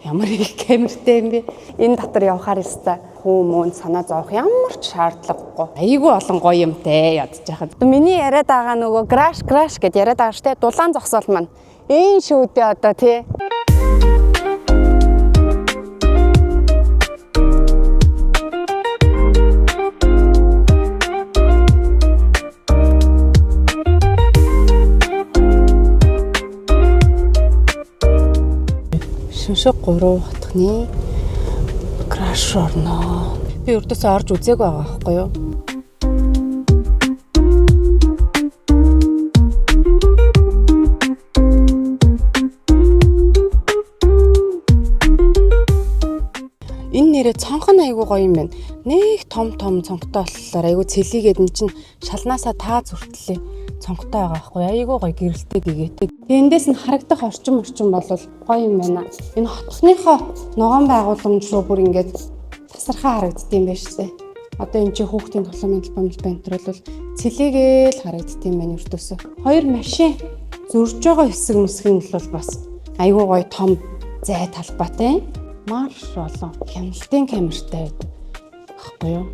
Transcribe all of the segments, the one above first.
Ямар их камертай юм бэ? Энэ дотор явахаар өстой хүмүүн санаа зовох ямар ч шаардлагагүй. Айгүй олон гоё юмтай ядж яхад. Миний яриад байгаа нөгөө crash гэд яриад байгаа штэ дулаан зогсоол маань. Энэ шүүдээ одоо тий. Шүншиг 3 хотхны краш орно. Би өрдөөсөө орж үзээгүй байгаа байхгүй юу? Энэ нэрээ цонхон айгүй гоё юм байна. Нэг том цонхтой болохоор айгүй цэлигээд эн чин шалнаасаа таа зүртлээ цонхтой байгаа байхгүй айгүй гоё гэрэлтэй гэгээтэй. Эндээс нь харагдах орчин бол гоё юм байна. Энэ хотхныхоо ногоон байгууламж руу бүр ингээд тасархаа харагддсан юм байна шүү дээ. Одоо энэ чи хүүхдийн тоглоомын талбай бантер бол цэлийгээл харагддсан юм байна өртөөсөө. Хоёр машин зөрж байгаа хэсэг мэсгийн бол бас айгүй гоё том зай талбайтай. Маш олон хяналтын камертай байдаг. Баггүй юу?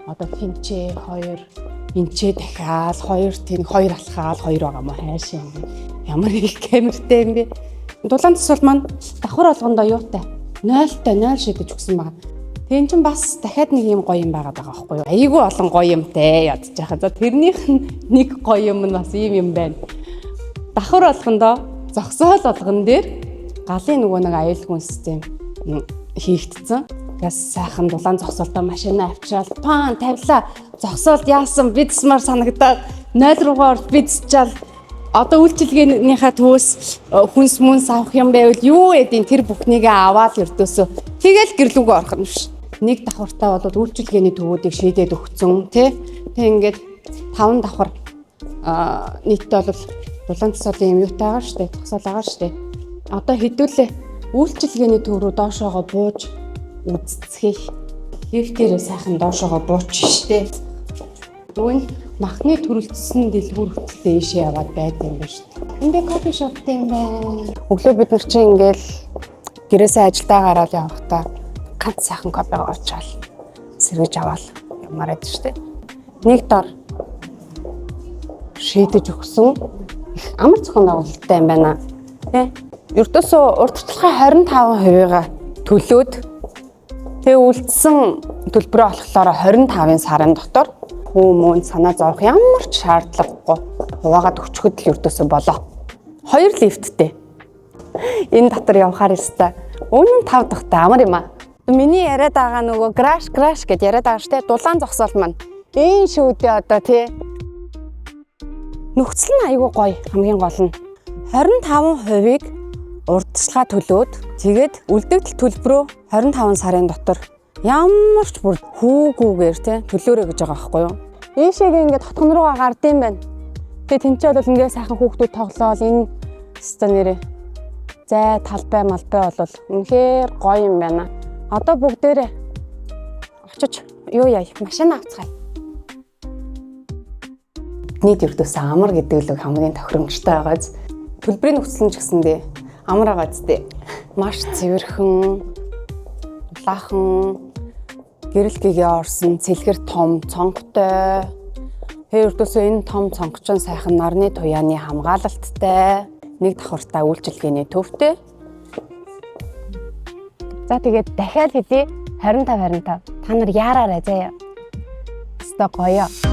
Одоо тэнцээ хоёр энчээ дахиад хоёр алхаал хоёр байгаа мó хайшаа юм. Ямар их камертай юм бэ? Дулаан тасвал маань давхар олгондоо юутай 0-тай 0 шидэж өгсөн байгаа. Тэгэн чинь бас дахиад нэг юм гоё юм байгаа байхгүй юу? Айгүй олон гоё юмтай ядж яхаа. За тэрнийх нь нэг гоё юм нь бас юм байна. Давхар олгондоо зогсоол олгон дээр галын нөгөө нэг аюулгүй систем хийгдсэн. Газ сайхан дулаан зогсоолтой машина авчраад пан тавилаа. Зогсоолд яасан бидсмар санагдаад 0 руугаа орж бидсчаал одоо үйлчилгээнийхээ төвөөс хүнс мөнс авах юм байвал юу эдийн тэр бүхнийгээ аваад өрдөөсөө тэгэл гэрлүүгөө орох юм ш. Нэг давхартаа бол үйлчилгээний төвүүдийг шийдээд өгцөн тий. Тэг ингээд 5 давхар нийтдээ бол дулаан зогсоолын юм юутай байгаа штэ. Зогсоол байгаа штэ. Одоо хэдүүлээ үйлчилгээний төв рүү доошоогоо бууж үзцгийх. Лифтээрээ сайхан доошоогоо бууч штэ. Үүн махны төрөлцсөн дэлгүүр хөтөлтэй ийшээ яваад байд юм байна штэ. Эндээ кофе шоп юм байна. Өглөө бид нар чинь ингээл гэрээсээ ажилдаа гараад явахдаа ганц сайхан кофе очоод сэргэж аваад ямаар байд штэ. Нэг дор шийдэж өгсөн их амар зохион байгуулалттай юм байна. Тэ? Ердөөсөө урдчлахаа 25%-ийг төлөөд тэг үлдсэн төлбөрөө олохлоор 25-ын сарын дотор хүмүүн санаа зовох ямар ч шаардлагагүй хуваагаад өчгөд л ердөөсөө болоо. 2 лифттэй. Энэ дотор явахаар өстой. Үнэн 5 дахьтай амар юм аа. Миний яриад байгаа нөгөө crash гэд яриад байгаа штэ дулаан зогсоол маань. Энэ шүүдээ одоо тий. Нөхцөл нь айгүй гоё хамгийн гол нь 25%-ийг урдчлага төлөөд тэгээд үлдэгдэл төлбөрөө 25 сарын дотор ямар ч бүр хүүгүүгээр тий төлөөрэй гэж байгаа байхгүй юу. Ийшээ ингээд хотхон руугаа гардыг байна. Тэгээд тэнцээ бол ингээд сайхан хүүхдүүд тоглоол энэ өстой нэрээ зай талбай малбай бол үнэхээр гоё юм байна. Одоо бүгдээрээ очиж юу яа машина авцгаая. Нийт өрдөөс амар гэдэг л хамгийн тохиромжтой байгааз төлбөрийн нөхцөл нь ч гэсэндээ амар байгаазтэй. Маш цэвэрхэн, улаахан, гэрэл гэгээ орсон, цэлгэр том цонхтой. Өрдөөсөө энэ том цонхчин сайхан нарны туяаны хамгаалалттай, нэг давхартаа үйлчилгээний төвтэй. За тэгээд дахиад хэдий 25. Та нар яараарай заяа. Өстой гоё.